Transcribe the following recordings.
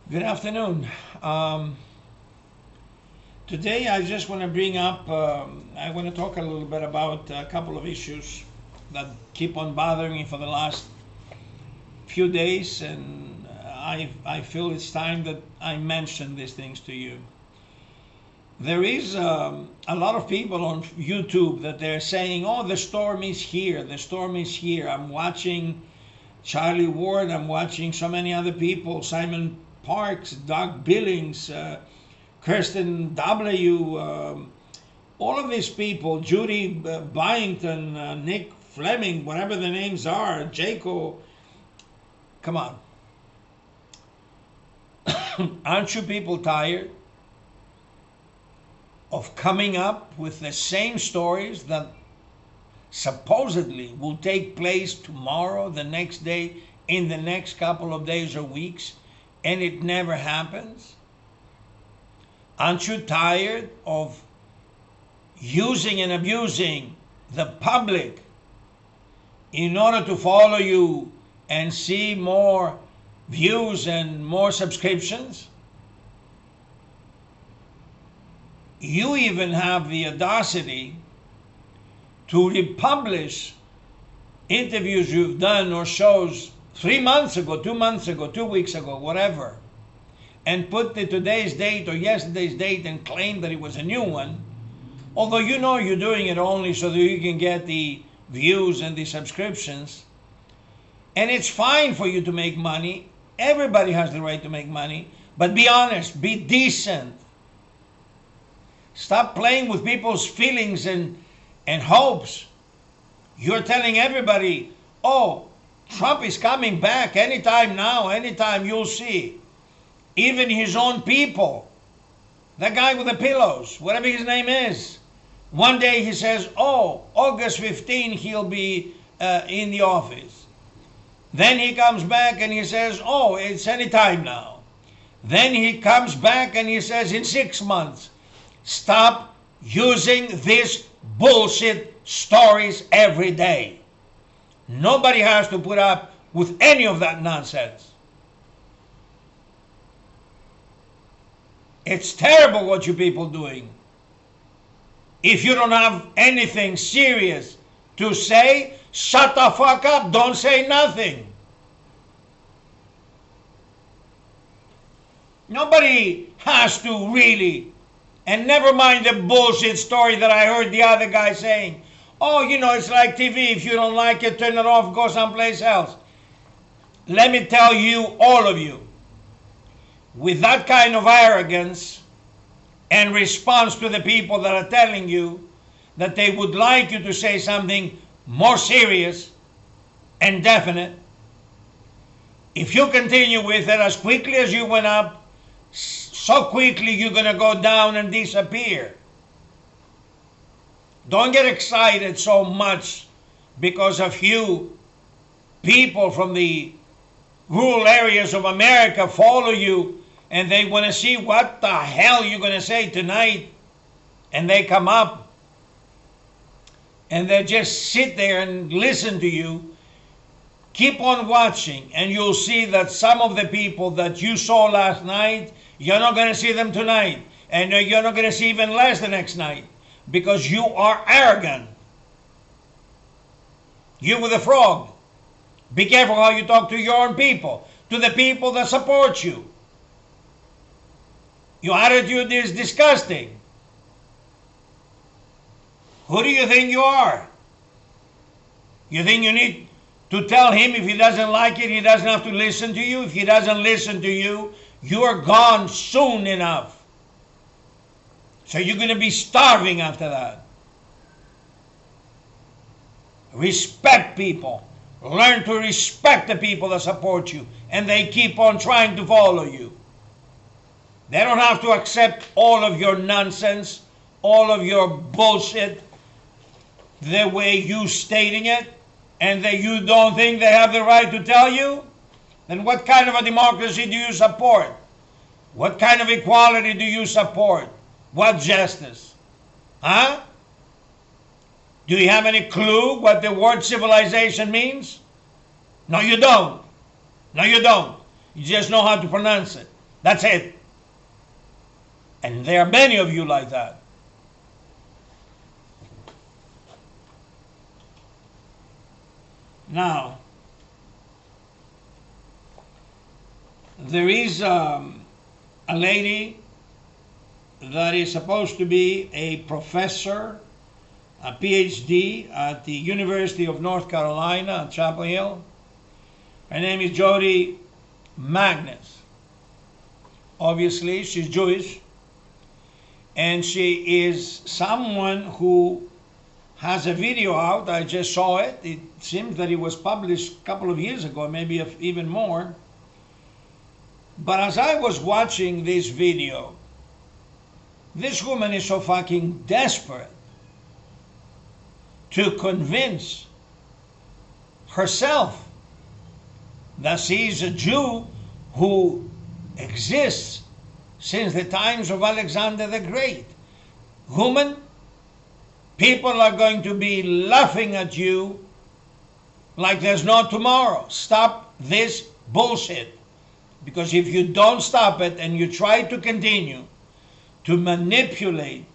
Good afternoon. Um, Today I just want to bring up, I want to talk a little bit about a couple of issues that keep on bothering me for the last few days, and I feel it's time that I mention these things to you. There is a lot of people on YouTube that they're saying, oh, the storm is here, the storm is here. I'm watching Charlie Ward, I'm watching so many other people, Simon Parks, Doug Billings, Kirsten W., all of these people, Judy Byington, Nick Fleming, whatever the names are, Jaco, come on. Aren't you people tired of coming up with the same stories that supposedly will take place tomorrow, the next day, in the next couple of days or weeks, and it never happens? Aren't you tired of using and abusing the public in order to follow you and see more views and more subscriptions? You even have the audacity to republish interviews you've done or shows 3 months ago, 2 months ago, 2 weeks ago, whatever, and put the today's date or yesterday's date and claim that it was a new one, although you know you're doing it only so that you can get the views and the subscriptions. And it's fine for you to make money. Everybody has the right to make money. But be honest, be decent. Stop playing with people's feelings and hopes. You're telling everybody, oh, Trump is coming back anytime now, anytime, you'll see. Even his own people, that guy with the pillows, whatever his name is, one day he says, oh, August 15 he'll be in the office. Then he comes back and he says, oh, it's any time now. Then he comes back and he says, in 6 months. Stop using these bullshit stories every day. Nobody has to put up with any of that nonsense. It's terrible what you people doing. If you don't have anything serious to say, shut the fuck up. Don't say nothing. Nobody has to really, and never mind the bullshit story that I heard the other guy saying. Oh, you know, it's like TV. If you don't like it, turn it off, go someplace else. Let me tell you, all of you, with that kind of arrogance and response to the people that are telling you that they would like you to say something more serious and definite, if you continue with it as quickly as you went up, so quickly you're going to go down and disappear. Don't get excited so much because a few people from the rural areas of America follow you and they want to see what the hell you're going to say tonight, and they come up and they just sit there and listen to you. Keep on watching and you'll see that some of the people that you saw last night, you're not going to see them tonight, and you're not going to see even less the next night, because you are arrogant. You with the frog. Be careful how you talk to your own people, to the people that support you. Your attitude is disgusting. Who do you think you are? You think you need to tell him if he doesn't like it, he doesn't have to listen to you? If he doesn't listen to you, you are gone soon enough. So you're going to be starving after that. Respect people. Learn to respect the people that support you, and they keep on trying to follow you. They don't have to accept all of your nonsense, all of your bullshit, the way you stating it, and that you don't think they have the right to tell you. Then what kind of a democracy do you support? What kind of equality do you support? What justice? Huh? Do you have any clue what the word civilization means? No, you don't. No, you don't. You just know how to pronounce it. That's it. And there are many of you like that. Now, there is a lady that is supposed to be a professor, a PhD at the University of North Carolina at Chapel Hill. Her name is Jody Magnus. Obviously, she's Jewish, and she is someone who has a video out. I just saw it. It seems that it was published a couple of years ago, maybe even more. But as I was watching this video, this woman is so fucking desperate to convince herself that she is a Jew who exists since the times of Alexander the Great. Woman, people are going to be laughing at you like there's no tomorrow. Stop this bullshit. Because if you don't stop it and you try to continue to manipulate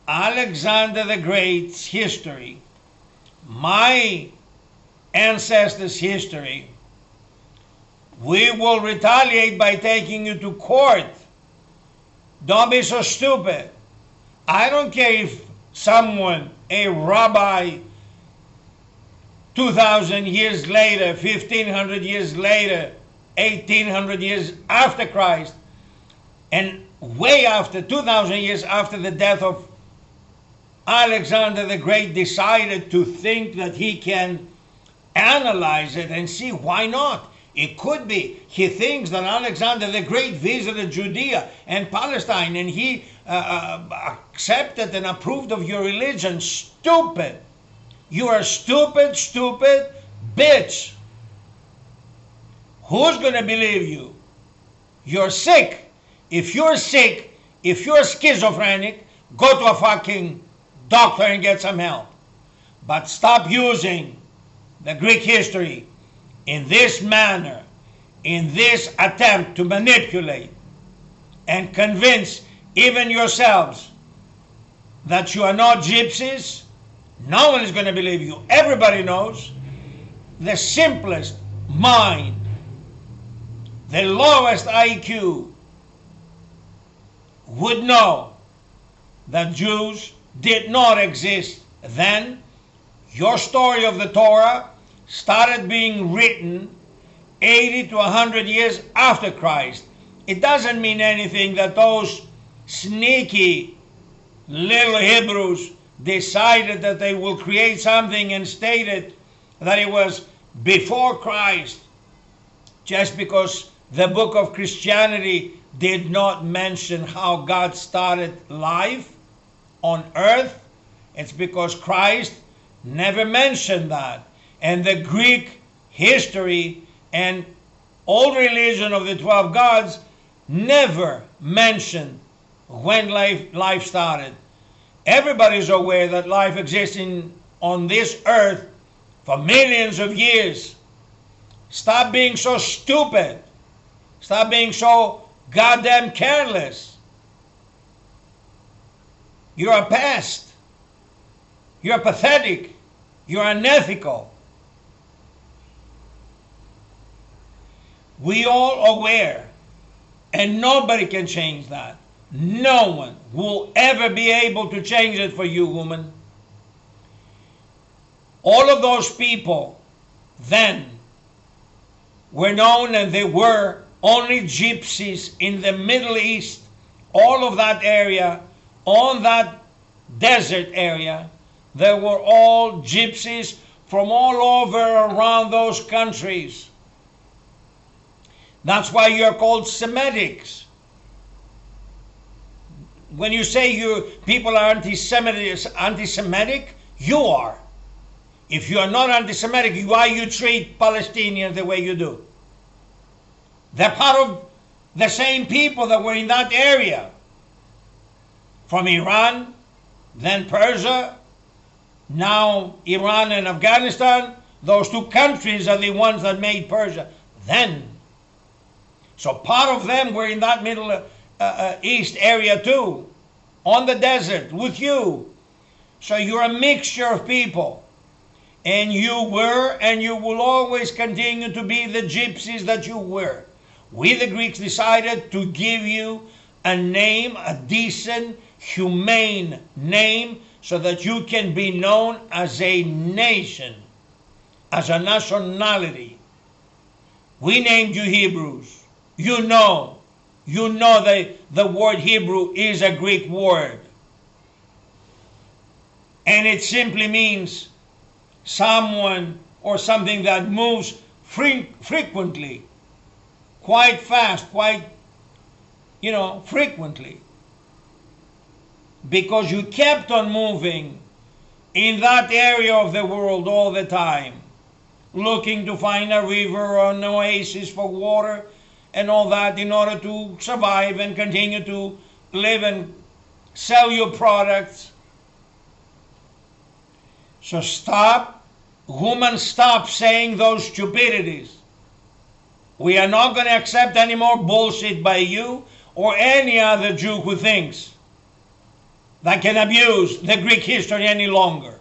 Alexander the Great's history, my ancestors' history, we will retaliate by taking you to court. Don't be so stupid. I don't care if someone, a rabbi, 2,000 years later, 1,500 years later, 1,800 years after Christ, and way after, 2,000 years after the death of Alexander the Great, decided to think that he can analyze it and see why not. It could be he thinks that Alexander the Great visited Judea and Palestine and he accepted and approved of your religion. Stupid. You are stupid, stupid bitch. Who's going to believe you? You're sick. If you're sick, if you're schizophrenic, go to a fucking doctor and get some help. But stop using the Greek history in this manner, in this attempt to manipulate and convince even yourselves that you are not gypsies. No one is going to believe you. Everybody knows the simplest mind, the lowest IQ would know that Jews did not exist then. Your story of the Torah started being written 80 to 100 years after Christ. It doesn't mean anything that those sneaky little Hebrews decided that they will create something and stated that it was before Christ, just because the book of Christianity did not mention how God started life on earth. It's because Christ never mentioned that. And the Greek history and old religion of the 12 gods never mentioned when life started. Everybody's aware that life exists on this earth for millions of years. Stop being so stupid. Stop being so goddamn careless. You're a pest. You're pathetic. You're unethical. We all aware, and nobody can change that. No one will ever be able to change it for you, woman. All of those people then were known, and they were only gypsies in the Middle East, all of that area, on that desert area. They were all gypsies from all over around those countries. That's why you're called Semitics. When you say people are anti-Semitic, you are. If you are not anti-Semitic, why you treat Palestinians the way you do? They're part of the same people that were in that area. From Iran, then Persia, now Iran and Afghanistan. Those two countries are the ones that made Persia. Then, So part of them were in that Middle East area too, on the desert with you. So you're a mixture of people. And you were and you will always continue to be the gypsies that you were. We, the Greeks, decided to give you a name, a decent, humane name, so that you can be known as a nation, as a nationality. We named you Hebrews. You know the word Hebrew is a Greek word. And it simply means someone or something that moves frequently, quite fast, quite, frequently. Because you kept on moving in that area of the world all the time, looking to find a river or an oasis for water and all that in order to survive and continue to live and sell your products. So stop, woman, stop saying those stupidities. We are not going to accept any more bullshit by you or any other Jew who thinks that can abuse the Greek history any longer.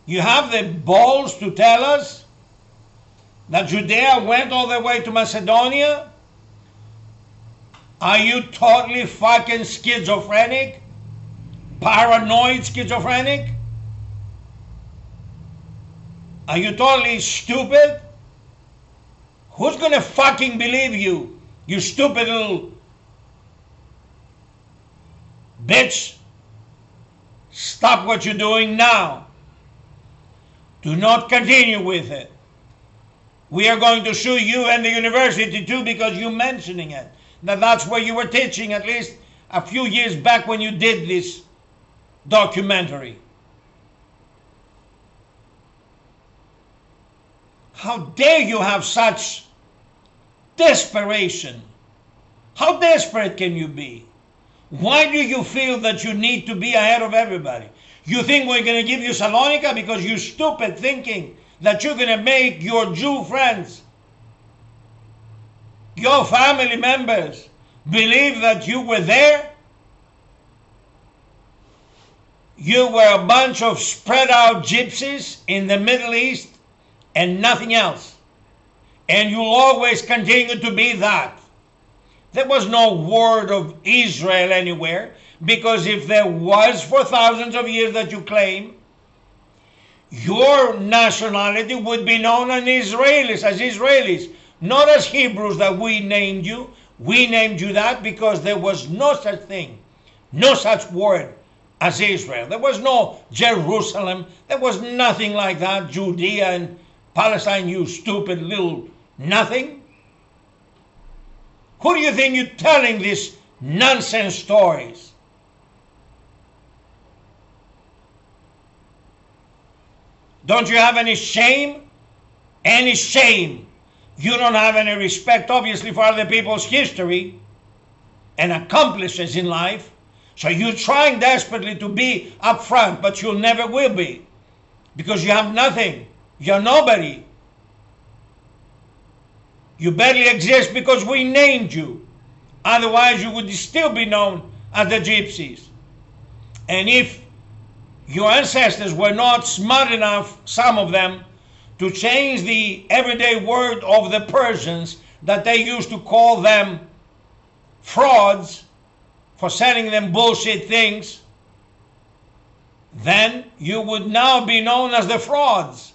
You have the balls to tell us that Judea went all the way to Macedonia? Are you totally fucking schizophrenic? Paranoid schizophrenic? Are you totally stupid? Who's gonna fucking believe you, you stupid little bitch? Stop what you're doing now. Do not continue with it. We are going to sue you and the university too because you're mentioning it. That's where you were teaching at least a few years back when you did this documentary. How dare you have such desperation? How desperate can you be? Why do you feel that you need to be ahead of everybody? You think we're going to give you Salonika because you're stupid thinking that you're going to make your Jew friends, your family members, believe that you were there? You were a bunch of spread out gypsies in the Middle East and nothing else. And you'll always continue to be that. There was no word of Israel anywhere, because if there was for thousands of years that you claim, your nationality would be known as Israelis, not as Hebrews that we named you. We named you that because there was no such thing, no such word as Israel. There was no Jerusalem. There was nothing like that. Judea and Palestine, you stupid little nothing. Who do you think you're telling these nonsense stories? Don't you have any shame? Any shame? You don't have any respect, obviously, for other people's history and accomplishments in life. So you're trying desperately to be up front, but you never will be, because you have nothing. You're nobody. You barely exist because we named you. Otherwise, you would still be known as the Gypsies. And if your ancestors were not smart enough, some of them, to change the everyday word of the Persians that they used to call them frauds for selling them bullshit things, then you would now be known as the frauds.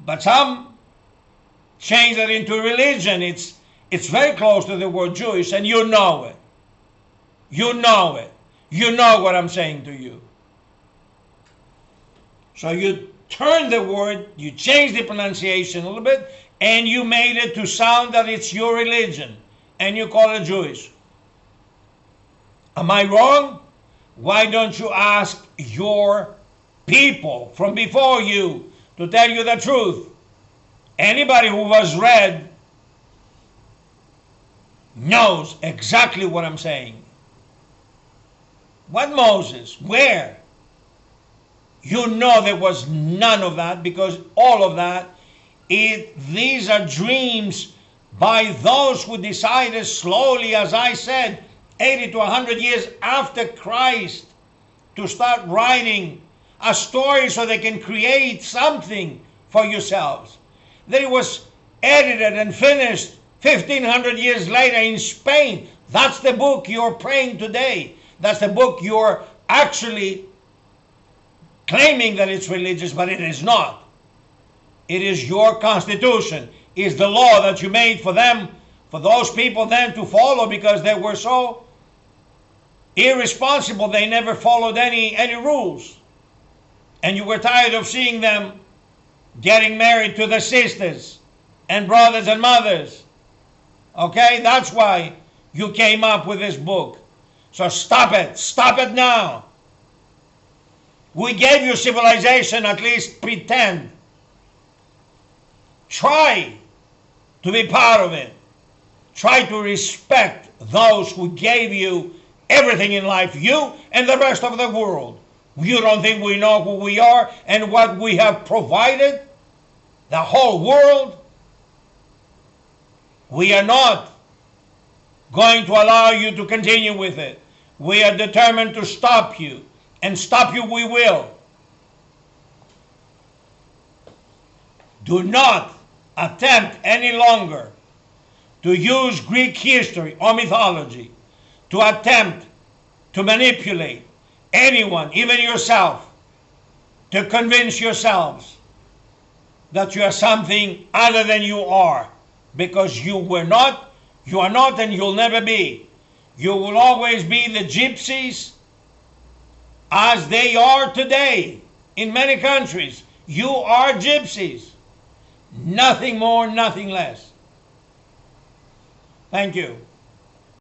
But some change that into religion. It's very close to the word Jewish, and you know it. You know it. You know what I'm saying to you. So you turn the word, you change the pronunciation a little bit, and you made it to sound that it's your religion, and you call it Jewish. Am I wrong? Why don't you ask your people from before you to tell you the truth? Anybody who was read knows exactly what I'm saying. What Moses? Where? You know there was none of that, because all of that These are dreams by those who decided slowly, as I said, 80 to 100 years after Christ, to start writing a story so they can create something for yourselves. That it was edited and finished 1500 years later in Spain. That's the book you're praying today. That's the book you're actually claiming that it's religious, but it is not. It is your constitution. It's the law that you made for them, for those people then to follow, because they were so irresponsible. They never followed any rules. And you were tired of seeing them getting married to their sisters and brothers and mothers. Okay? That's why you came up with this book. So stop it. Stop it now. We gave you civilization, at least pretend. Try to be part of it. Try to respect those who gave you everything in life, you and the rest of the world. You don't think we know who we are and what we have provided? The whole world? We are not going to allow you to continue with it. We are determined to stop you, and stop you we will. Do not attempt any longer to use Greek history or mythology to attempt to manipulate anyone, even yourself, to convince yourselves that you are something other than you are, because you were not, you are not, and you'll never be. You will always be the gypsies as they are today in many countries. You are gypsies. Nothing more, nothing less. Thank you.